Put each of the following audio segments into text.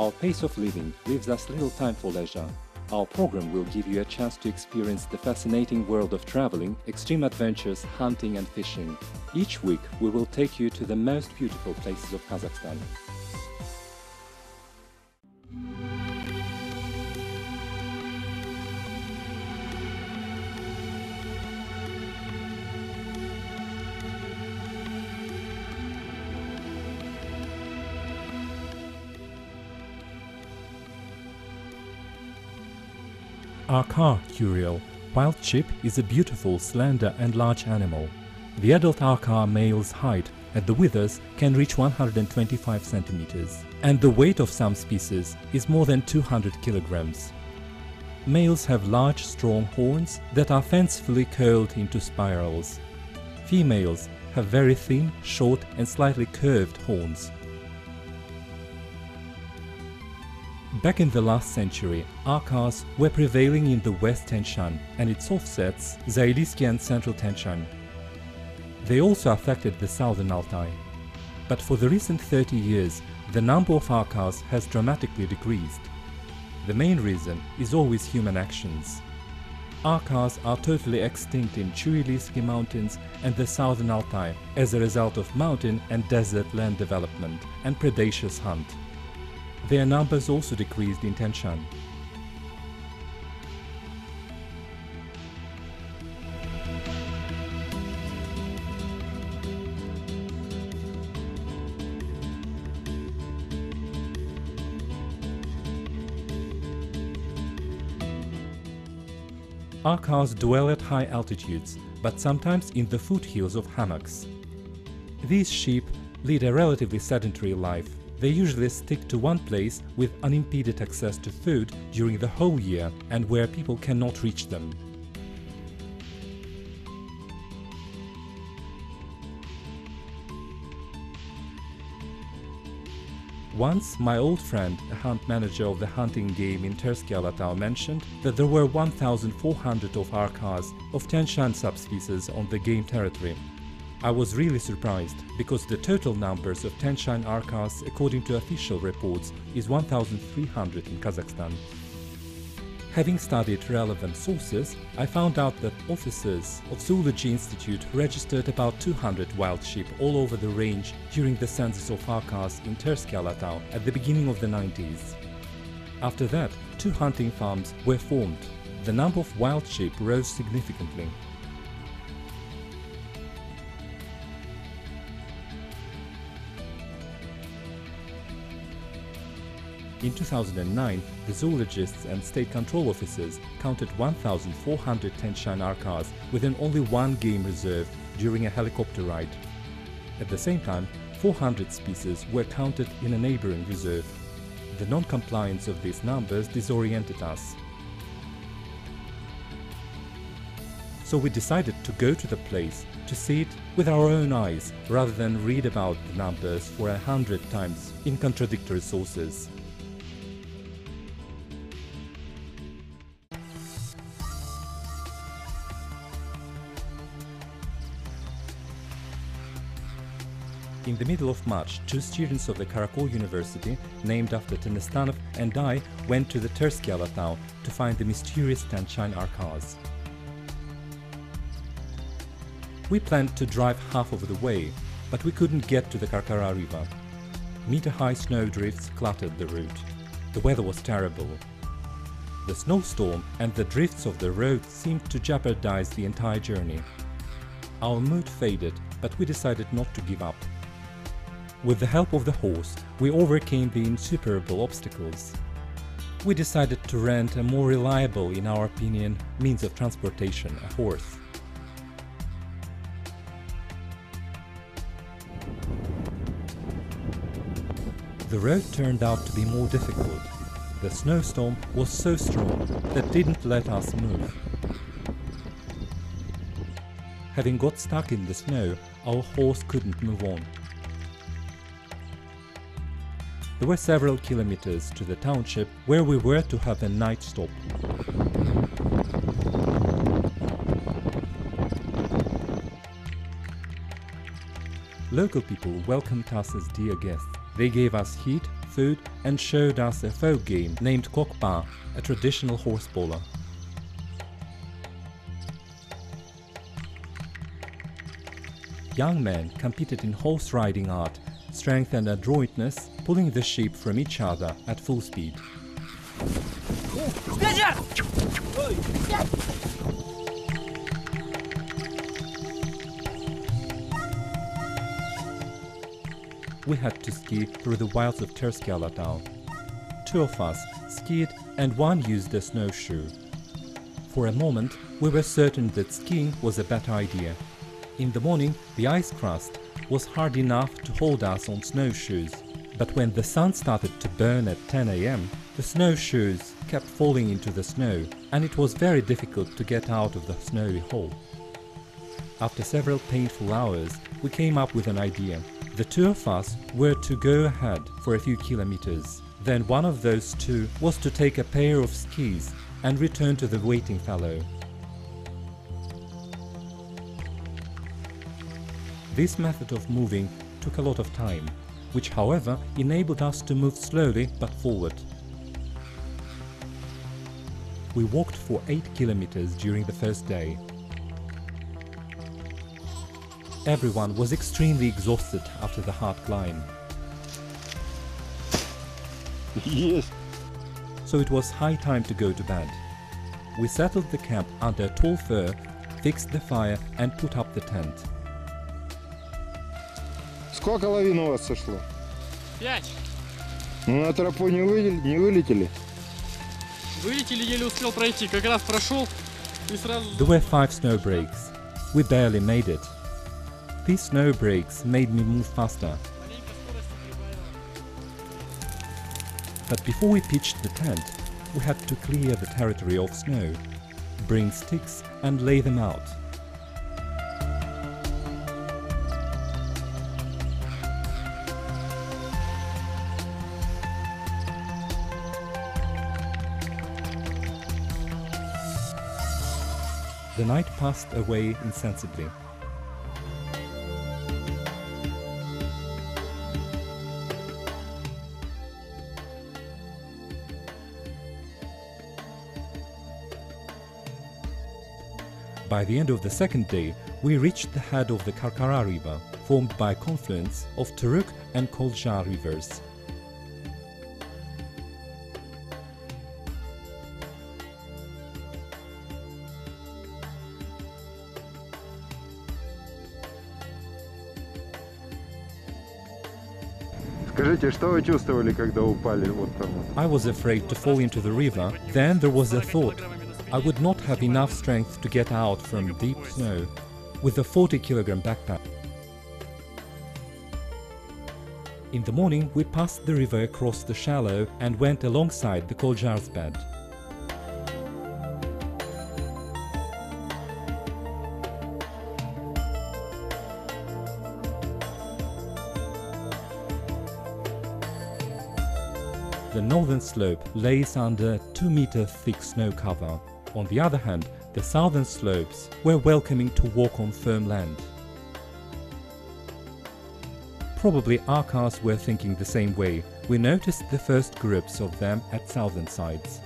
Our pace of living leaves us little time for leisure. Our program will give you a chance to experience the fascinating world of traveling, extreme adventures, hunting and fishing. Each week we will take you to the most beautiful places of Kazakhstan. Arkar Urial, wild sheep, is a beautiful, slender and large animal. The adult Arkar male's height at the withers can reach 125 centimeters, and the weight of some species is more than 200 kilograms. Males have large, strong horns that are fancifully curled into spirals. Females have very thin, short and slightly curved horns. Back in the last century, Arkars were prevailing in the West Tien Shan and its offsets, Zailiyskiy and Central Tien Shan. They also affected the Southern Altai. But for the recent 30 years, the number of Arkars has dramatically decreased. The main reason is always human actions. Arkars are totally extinct in Chu Iliyskiy Mountains and the Southern Altai as a result of mountain and desert land development and predacious hunt. Their numbers also decreased in Tien Shan. Arkars dwell at high altitudes, but sometimes in the foothills of hammocks. These sheep lead a relatively sedentary life. They usually stick to one place with unimpeded access to food during the whole year and where people cannot reach them. Once, my old friend, a hunt manager of the hunting game in Terskey, Alatau, mentioned that there were 1,400 of Arkars of Tien Shan subspecies on the game territory. I was really surprised, because the total numbers of Tien Shan Arkars according to official reports is 1,300 in Kazakhstan. Having studied relevant sources, I found out that officers of Zoology Institute registered about 200 wild sheep all over the range during the census of Arkars in Terskey, Alatau at the beginning of the 90s. After that, 2 hunting farms were formed. The number of wild sheep rose significantly. In 2009, the zoologists and state control officers counted 1,400 Tien Shan Arkars within only one game reserve during a helicopter ride. At the same time, 400 species were counted in a neighboring reserve. The non-compliance of these numbers disoriented us. So we decided to go to the place to see it with our own eyes rather than read about the numbers for 100 times in contradictory sources. In the middle of March, 2 students of the Karakol University, named after Tenestanov, and I went to the Terskey Alatau to find the mysterious Tien Shan Arkars. We planned to drive half of the way, but we couldn't get to the Arkar river. Meter-high snowdrifts cluttered the route. The weather was terrible. The snowstorm and the drifts of the road seemed to jeopardize the entire journey. Our mood faded, but we decided not to give up. With the help of the horse, we overcame the insuperable obstacles. We decided to rent a more reliable, in our opinion, means of transportation, a horse. The road turned out to be more difficult. The snowstorm was so strong that it didn't let us move. Having got stuck in the snow, our horse couldn't move on. There were several kilometers to the township where we were to have a night stop. Local people welcomed us as dear guests. They gave us heat, food, and showed us a folk game named kokpa, a traditional horse bowler. Young men competed in horse riding art, strength and adroitness, pulling the sheep from each other at full speed. We had to ski through the wilds of Terskey Alatau. 2 of us skied and 1 used a snowshoe. For a moment, we were certain that skiing was a better idea. In the morning, the ice crust was hard enough to hold us on snowshoes, but when the sun started to burn at 10 a.m., the snowshoes kept falling into the snow, and it was very difficult to get out of the snowy hole. After several painful hours, we came up with an idea. The 2 of us were to go ahead for a few kilometers. Then one of those 2 was to take a pair of skis and return to the waiting fellow. This method of moving took a lot of time, which however enabled us to move slowly but forward. We walked for 8 kilometers during the first day. Everyone was extremely exhausted after the hard climb. Yes. So it was high time to go to bed. We settled the camp under a tall fir, fixed the fire and put up the tent. Сколько лавин у вас сошло? 5. Ну на тропу не вылетели? Вылетели, еле успел пройти. Как раз прошел и сразу... There were 5 snow breaks. We barely made it. These snow breaks made me move faster. But before we pitched the tent, we had to clear the territory of snow, bring sticks and lay them out. The night passed away insensibly. By the end of the second day, we reached the head of the Arkar river, formed by a confluence of Turuk and Koljar rivers. Скажите, что вы чувствовали, когда упали вот там? I was afraid to fall into the river. Then there was a thought. I would not have enough strength to get out from deep snow with a 40-kilogram backpack. In the morning, we passed the river across the shallow and went alongside the Koljar's bed. The northern slope lays under 2-meter thick snow cover. On the other hand, the southern slopes were welcoming to walk on firm land. Probably Arkars were thinking the same way. We noticed the first groups of them at southern sides.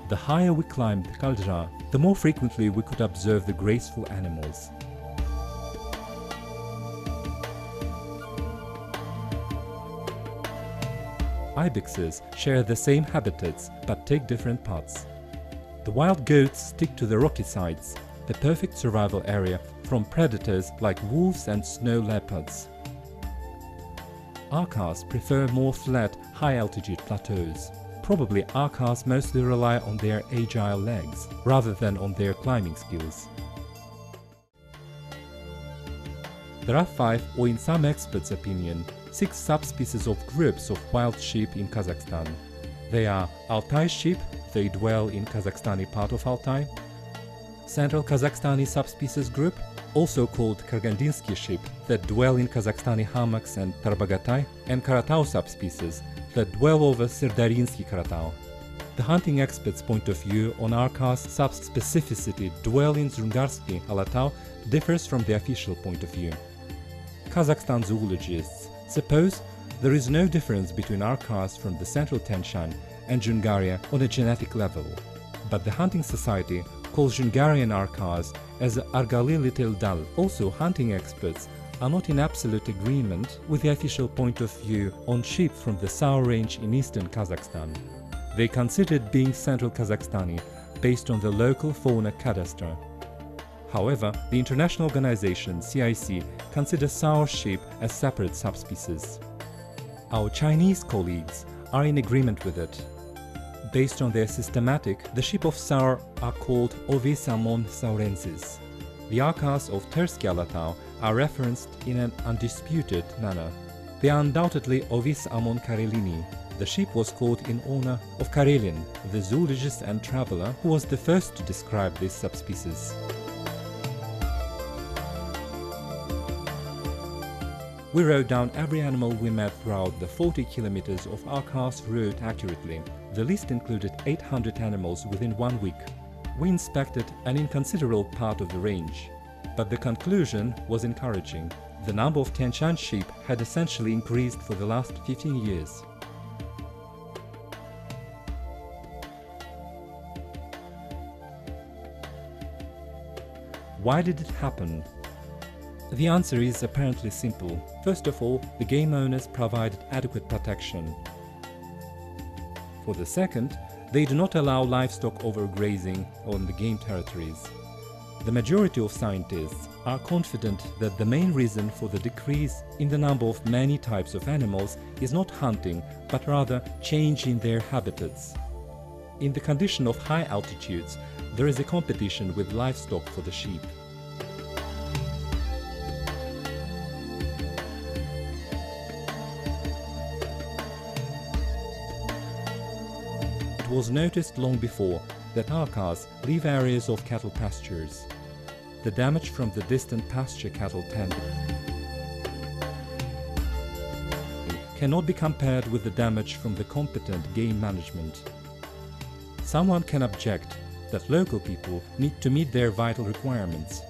The higher we climbed the Koljar, the more frequently we could observe the graceful animals. Ibexes share the same habitats but take different paths. The wild goats stick to the rocky sides, the perfect survival area from predators like wolves and snow leopards. Arkars prefer more flat, high-altitude plateaus. Probably Arkars mostly rely on their agile legs, rather than on their climbing skills. There are 5, or in some experts' opinion, 6 subspecies of groups of wild sheep in Kazakhstan. They are Altai sheep, they dwell in Kazakhstani part of Altai, Central Kazakhstani subspecies group, also called Kargandinsky sheep, that dwell in Kazakhstani hammocks and Tarbagatai, and Karatau subspecies that dwell over Serdarinsky Karatau. The hunting expert's point of view on Arkars' subspecificity dwell in Zungarsky Alatau differs from the official point of view. Kazakhstan zoologists suppose there is no difference between Arkars from the Central Tien Shan and Jungaria on a genetic level, but the hunting society calls Jungarian Arkars as Argalilitel Dal. Also, hunting experts are not in absolute agreement with the official point of view on sheep from the Saur range in eastern Kazakhstan. They considered being Central Kazakhstani based on the local fauna cadastre. However, the international organization CIC considers Saur sheep as separate subspecies. Our Chinese colleagues are in agreement with it. Based on their systematic, the sheep of Saur are called Ovis ammon saurensis. The Arkars of Terskey Alatau are referenced in an undisputed manner. They are undoubtedly Ovis ammon karelini. The sheep was called in honor of Karelin, the zoologist and traveler who was the first to describe this subspecies. We wrote down every animal we met throughout the 40 kilometers of Arkars route accurately. The list included 800 animals within 1 week. We inspected an inconsiderable part of the range, but the conclusion was encouraging. The number of Tien Shan sheep had essentially increased for the last 15 years. Why did it happen? The answer is apparently simple. First of all, the game owners provided adequate protection. For the second, they do not allow livestock overgrazing on the game territories. The majority of scientists are confident that the main reason for the decrease in the number of many types of animals is not hunting, but rather change in their habitats. In the condition of high altitudes, there is a competition with livestock for the sheep. It was noticed long before that Arkars leave areas of cattle pastures. The damage from the distant pasture cattle tending cannot be compared with the damage from the competent game management. Someone can object that local people need to meet their vital requirements.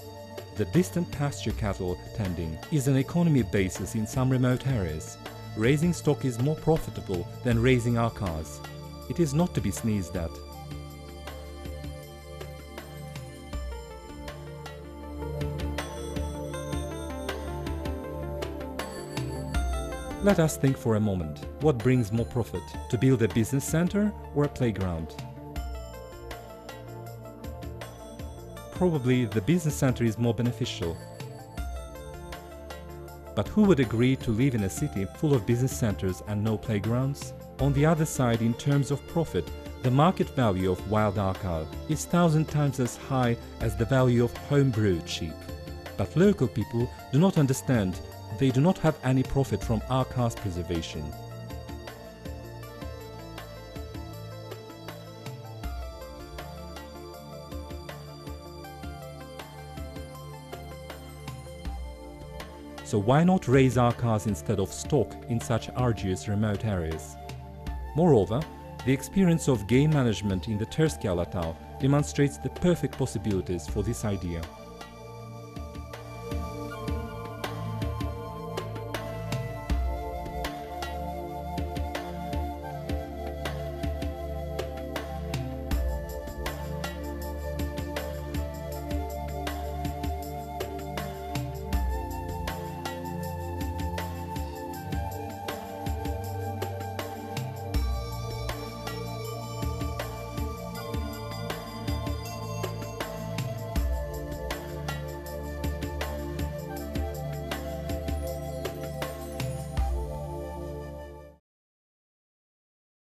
The distant pasture cattle tending is an economy basis in some remote areas. Raising stock is more profitable than raising Arkars. It is not to be sneezed at. Let us think for a moment. What brings more profit? To build a business center or a playground? Probably the business center is more beneficial. But who would agree to live in a city full of business centers and no playgrounds? On the other side, in terms of profit, the market value of wild Arkar is 1,000 times as high as the value of home-brewed sheep. But local people do not understand. They do not have any profit from Arkars preservation. So why not raise Arkars instead of stock in such arduous remote areas? Moreover, the experience of game management in the Terskey Alatau demonstrates the perfect possibilities for this idea.